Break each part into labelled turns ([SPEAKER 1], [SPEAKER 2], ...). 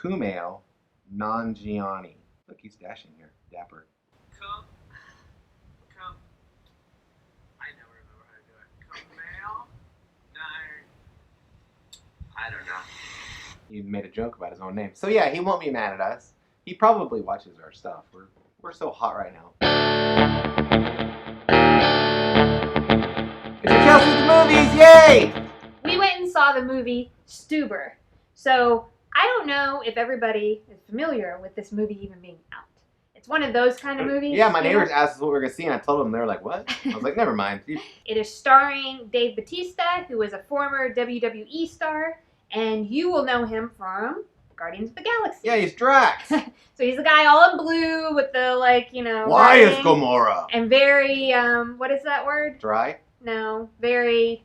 [SPEAKER 1] Kumail Nanjiani. Look, he's dashing here. Dapper.
[SPEAKER 2] I never remember how to do it. Kumail? No. I don't know.
[SPEAKER 1] He made a joke about his own name. So yeah, he won't be mad at us. He probably watches our stuff. We're so hot right now. It's Rachelsey the movies, yay!
[SPEAKER 3] We went and saw the movie Stuber. So I don't know if everybody is familiar with this movie even being out. It's one of those kind of movies.
[SPEAKER 1] Yeah, my neighbors asked us what we were going to see, and I told them. They were like, what? I was like, never mind.
[SPEAKER 3] It is starring Dave Bautista, who is a former WWE star, and you will know him from Guardians of the Galaxy.
[SPEAKER 1] Yeah, he's Drax.
[SPEAKER 3] So he's the guy all in blue with the,
[SPEAKER 1] Why is
[SPEAKER 3] writing,
[SPEAKER 1] Gamora?
[SPEAKER 3] and very, what is that word?
[SPEAKER 1] Dry?
[SPEAKER 3] No, very...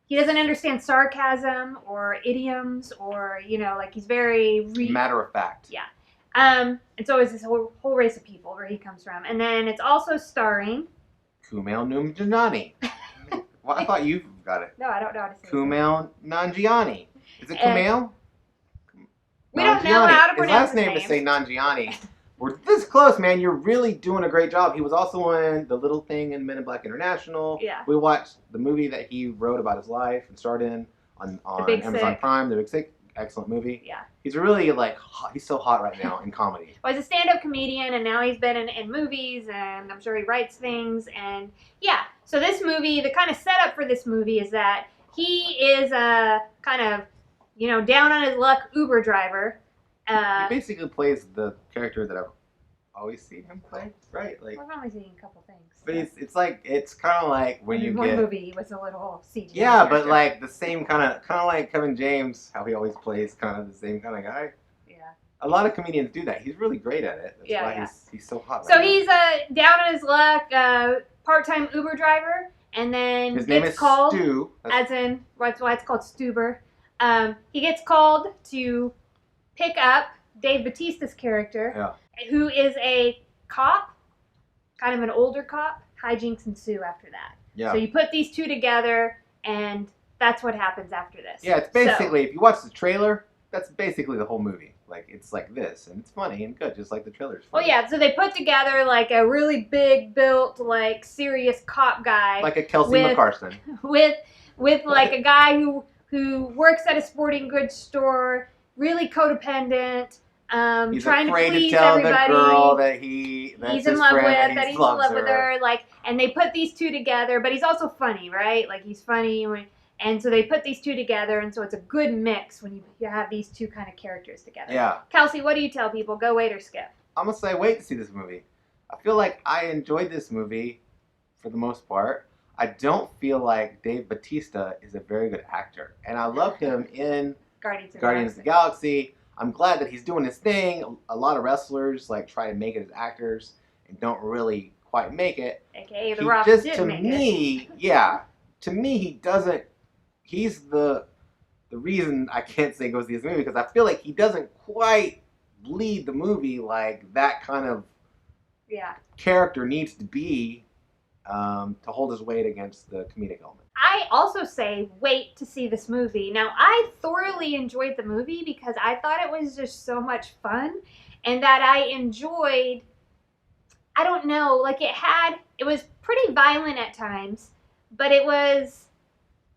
[SPEAKER 3] He doesn't understand sarcasm or idioms or, he's very...
[SPEAKER 1] Matter of fact.
[SPEAKER 3] Yeah. And so it's this whole race of people where he comes from. And then it's also starring...
[SPEAKER 1] Kumail Nanjiani. Well, I thought you got it.
[SPEAKER 3] No, I don't know how to say it.
[SPEAKER 1] Kumail Nanjiani. Is it Kumail?
[SPEAKER 3] We don't know how to pronounce
[SPEAKER 1] his last name is say Nanjiani. We're this close, man. You're really doing a great job. He was also in The Little Thing in Men in Black International.
[SPEAKER 3] Yeah.
[SPEAKER 1] We watched the movie that he wrote about his life and starred in on Amazon Prime, The Big Sick. Excellent movie.
[SPEAKER 3] Yeah.
[SPEAKER 1] He's really hot. He's so hot right now in comedy.
[SPEAKER 3] Well, he's a stand-up comedian, and now he's been in movies, and I'm sure he writes things. And yeah, so this movie, the kind of setup for this movie is that he is a kind of, down on his luck Uber driver.
[SPEAKER 1] He basically plays the character that I've always seen him play, right? Like,
[SPEAKER 3] I've only seen a couple things.
[SPEAKER 1] But it's kind of like when you
[SPEAKER 3] one
[SPEAKER 1] get
[SPEAKER 3] movie was a little CGI.
[SPEAKER 1] Yeah,
[SPEAKER 3] character.
[SPEAKER 1] but like the same kind of like Kevin James, how he always plays kind of the same kind of guy.
[SPEAKER 3] Yeah.
[SPEAKER 1] A lot of comedians do that. He's really great at it. That's why he's so hot.
[SPEAKER 3] So
[SPEAKER 1] right
[SPEAKER 3] he's down on his luck, part-time Uber driver, and then
[SPEAKER 1] his name is
[SPEAKER 3] called,
[SPEAKER 1] Stu.
[SPEAKER 3] as in that's why it's called Stuber. He gets called to pick up Dave Bautista's character, who is a cop, kind of an older cop. Hijinks ensue after that.
[SPEAKER 1] Yeah.
[SPEAKER 3] So you put these two together, and that's what happens after this.
[SPEAKER 1] Yeah, it's basically, if you watch the trailer, that's basically the whole movie. Like, it's like this, and it's funny and good, just like the trailer's funny.
[SPEAKER 3] Well, yeah, so they put together, like, a really big built, like, serious cop guy.
[SPEAKER 1] Like a Kelsey McCarson.
[SPEAKER 3] With like, a guy who works at a sporting goods store, really codependent,
[SPEAKER 1] he's
[SPEAKER 3] trying to
[SPEAKER 1] afraid
[SPEAKER 3] please
[SPEAKER 1] to tell
[SPEAKER 3] everybody.
[SPEAKER 1] The girl that he's
[SPEAKER 3] in love with, that he's in love with her, like, and they put these two together, but he's also funny, right? Like, he's funny, and so they put these two together, and so it's a good mix when you have these two kind of characters together.
[SPEAKER 1] Yeah.
[SPEAKER 3] Kelsey, what do you tell people? Go wait or skip?
[SPEAKER 1] I'm gonna say wait to see this movie. I feel like I enjoyed this movie for the most part. I don't feel like Dave Bautista is a very good actor, and I love him in
[SPEAKER 3] Guardians
[SPEAKER 1] of the Galaxy. I'm glad that he's doing his thing. A lot of wrestlers like try to make it as actors and don't really quite make it.
[SPEAKER 3] AKA The Rock did make it.
[SPEAKER 1] Yeah, to me he doesn't. He's the reason I can't say go see this movie, because I feel like he doesn't quite lead the movie like that kind of character needs to be to hold his weight against the comedic element.
[SPEAKER 3] I also say wait to see this movie. Now, I thoroughly enjoyed the movie because I thought it was just so much fun, and that I enjoyed, I don't know, like it was pretty violent at times, but it was,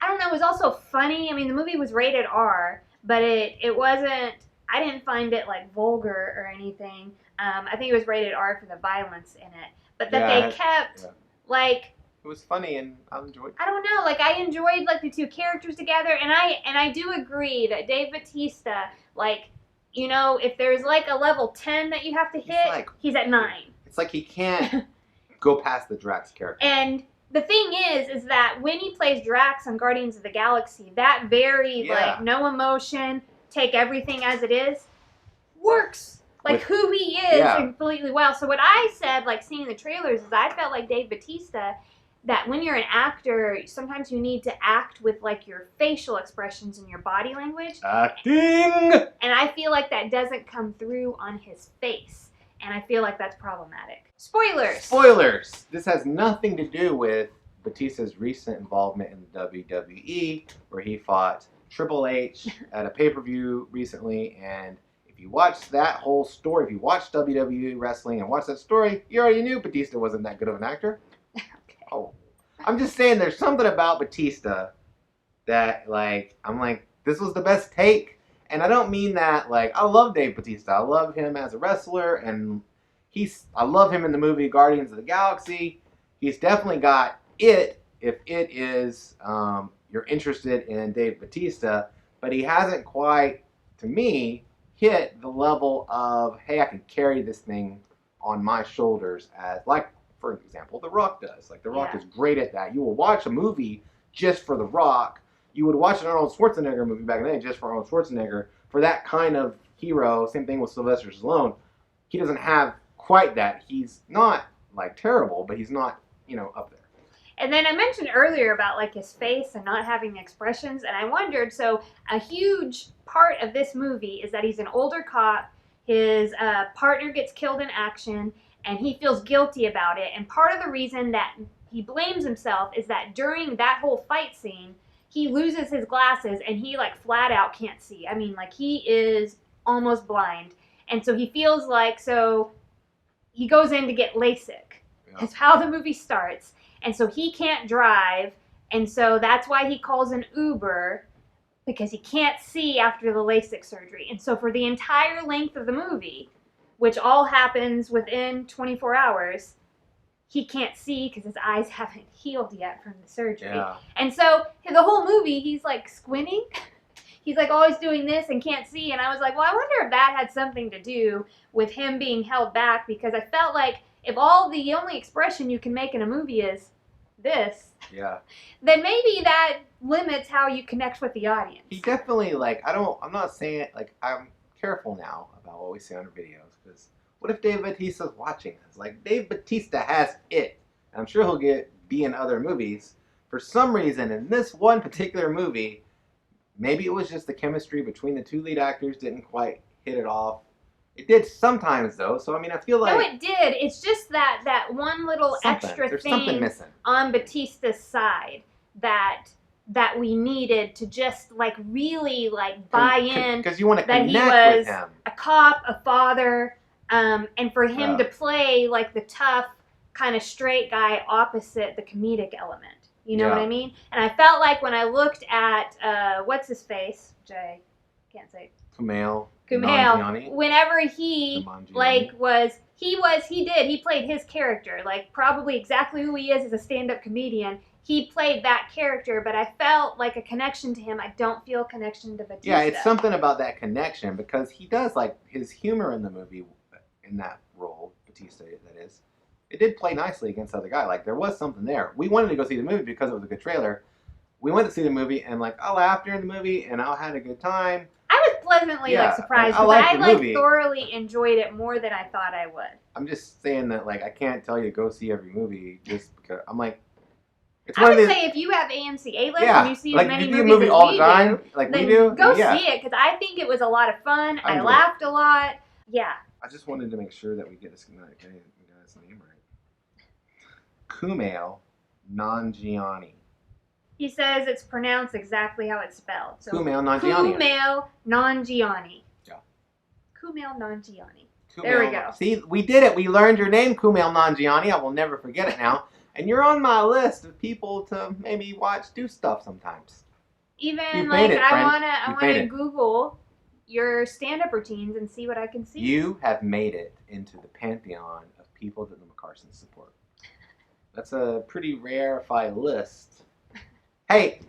[SPEAKER 3] I don't know, it was also funny. I mean, the movie was rated R, but it wasn't, I didn't find it like vulgar or anything. I think it was rated R for the violence in it, but that they kept like,
[SPEAKER 1] it was funny, and I enjoyed it.
[SPEAKER 3] I don't know, like, I enjoyed, like, the two characters together, and I do agree that Dave Bautista, like, if there's, like, a level 10 that you have to hit, he's at 9.
[SPEAKER 1] It's like he can't go past the Drax character.
[SPEAKER 3] And the thing is that when he plays Drax on Guardians of the Galaxy, that very, like, no emotion, take everything as it is, works. Like, who he is completely well. So what I said, like, seeing the trailers, is I felt like Dave Bautista, that when you're an actor, sometimes you need to act with, like, your facial expressions and your body language.
[SPEAKER 1] Acting!
[SPEAKER 3] And I feel like that doesn't come through on his face. And I feel like that's problematic. Spoilers!
[SPEAKER 1] Spoilers! This has nothing to do with Bautista's recent involvement in the WWE, where he fought Triple H at a pay-per-view recently, and if you watch that whole story, if you watch WWE wrestling and watch that story, you already knew Bautista wasn't that good of an actor.
[SPEAKER 3] Okay.
[SPEAKER 1] Oh, I'm just saying, there's something about Bautista that, like, I'm like, this was the best take. And I don't mean that, like, I love Dave Bautista. I love him as a wrestler, and I love him in the movie Guardians of the Galaxy. He's definitely got it, if it is, you're interested in Dave Bautista, but he hasn't quite, to me, hit the level of, hey, I can carry this thing on my shoulders as, like, for example, The Rock does. Like, The Rock is great at that. You will watch a movie just for The Rock. You would watch an Arnold Schwarzenegger movie back in the day just for Arnold Schwarzenegger, for that kind of hero. Same thing with Sylvester Stallone. He doesn't have quite that. He's not, like, terrible, but he's not, up there.
[SPEAKER 3] And then I mentioned earlier about, like, his face and not having expressions, and I wondered, so a huge part of this movie is that he's an older cop, his partner gets killed in action, and he feels guilty about it, and part of the reason that he blames himself is that during that whole fight scene, he loses his glasses and he, like, flat out can't see. I mean, like, he is almost blind. And so he feels like, so he goes in to get LASIK. Yeah. That's how the movie starts. And so he can't drive. And so that's why he calls an Uber, because he can't see after the LASIK surgery. And so for the entire length of the movie, which all happens within 24 hours, he can't see because his eyes haven't healed yet from the surgery. Yeah. And so the whole movie, he's, like, squinting. He's, like, always doing this and can't see. And I was like, well, I wonder if that had something to do with him being held back, because I felt like if the only expression you can make in a movie is this, then maybe that limits how you connect with the audience.
[SPEAKER 1] He definitely, like, I'm not saying, like, I'm careful now about what we say on our videos, because what if Dave Bautista's watching us? Like, Dave Bautista has it. And I'm sure he'll be in other movies. For some reason, in this one particular movie, maybe it was just the chemistry between the two lead actors didn't quite hit it off. It did sometimes, though. So, I mean, I feel like...
[SPEAKER 3] No, it did. It's just that one little extra thing on Bautista's side that we needed to just, like, really, like, buy in.
[SPEAKER 1] Because you want to connect with him.
[SPEAKER 3] A cop, a father... and for him to play, like, the tough, kind of straight guy opposite the comedic element. You know what I mean? And I felt like when I looked at, what's his face? Jay, can't say.
[SPEAKER 1] Kumail Nanjiani.
[SPEAKER 3] Whenever he, like, he played his character. Like, probably exactly who he is as a stand-up comedian. He played that character, but I felt like a connection to him. I don't feel a connection to Bautista.
[SPEAKER 1] Yeah, it's something about that connection, because he does, like, his humor in the movie, in that role, Bautista, that is, it did play nicely against the other guy. Like, there was something there. We wanted to go see the movie because it was a good trailer. We went to see the movie, and, like, I laughed during the movie, and I had a good time.
[SPEAKER 3] I was pleasantly, like, surprised, because I thoroughly enjoyed it more than I thought I would.
[SPEAKER 1] I'm just saying that, like, I can't tell you to go see every movie just because, I'm like,
[SPEAKER 3] it's I would say if you have AMC A-list and you see as many movies as we do, then go see it, because I think it was a lot of fun. I laughed a lot. Yeah.
[SPEAKER 1] I just wanted to make sure that we get this guy's name right. Kumail Nanjiani.
[SPEAKER 3] He says it's pronounced exactly how it's spelled. So
[SPEAKER 1] Kumail Nanjiani.
[SPEAKER 3] Kumail Nanjiani.
[SPEAKER 1] Yeah.
[SPEAKER 3] Kumail Nanjiani. There we go.
[SPEAKER 1] See, we did it. We learned your name, Kumail Nanjiani. I will never forget it now. And you're on my list of people to maybe do stuff sometimes.
[SPEAKER 3] Even, like, I wanna Google your stand-up routines and see what I can see.
[SPEAKER 1] You have made it into the pantheon of people that the McCarsons support. That's a pretty rarefied list. Hey,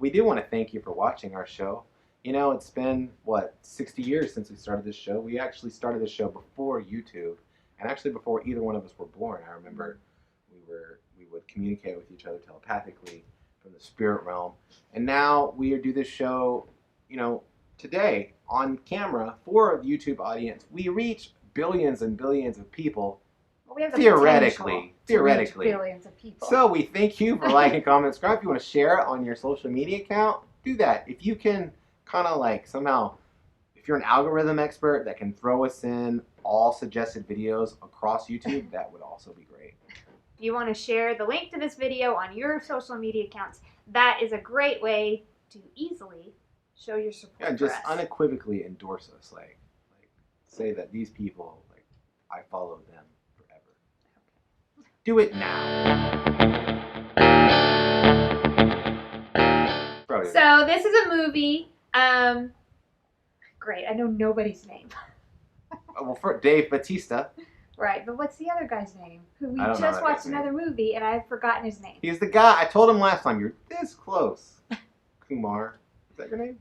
[SPEAKER 1] we do want to thank you for watching our show. You know, it's been, 60 years since we started this show. We actually started this show before YouTube, and actually before either one of us were born. I remember we would communicate with each other telepathically from the spirit realm. And now we do this show, today on camera for the YouTube audience. We reach billions and billions of people.
[SPEAKER 3] Well, we have
[SPEAKER 1] theoretically.
[SPEAKER 3] Billions of people.
[SPEAKER 1] So we thank you for liking, comment, subscribe. If you want to share it on your social media account, do that. If you can kind of like somehow, if you're an algorithm expert that can throw us in all suggested videos across YouTube, that would also be great.
[SPEAKER 3] If you want to share the link to this video on your social media accounts, that is a great way to easily show your support.
[SPEAKER 1] Yeah, just unequivocally endorse us. Like say that these people, like, I follow them forever. Do it now.
[SPEAKER 3] So this is a movie. Great. I know nobody's name.
[SPEAKER 1] Well, for Dave Bautista.
[SPEAKER 3] Right, but what's the other guy's name? Who we
[SPEAKER 1] I don't know
[SPEAKER 3] just
[SPEAKER 1] that
[SPEAKER 3] watched
[SPEAKER 1] guy's name.
[SPEAKER 3] another movie and I've forgotten his name.
[SPEAKER 1] He's the guy. I told him last time, you're this close. Kumar. Is that your name?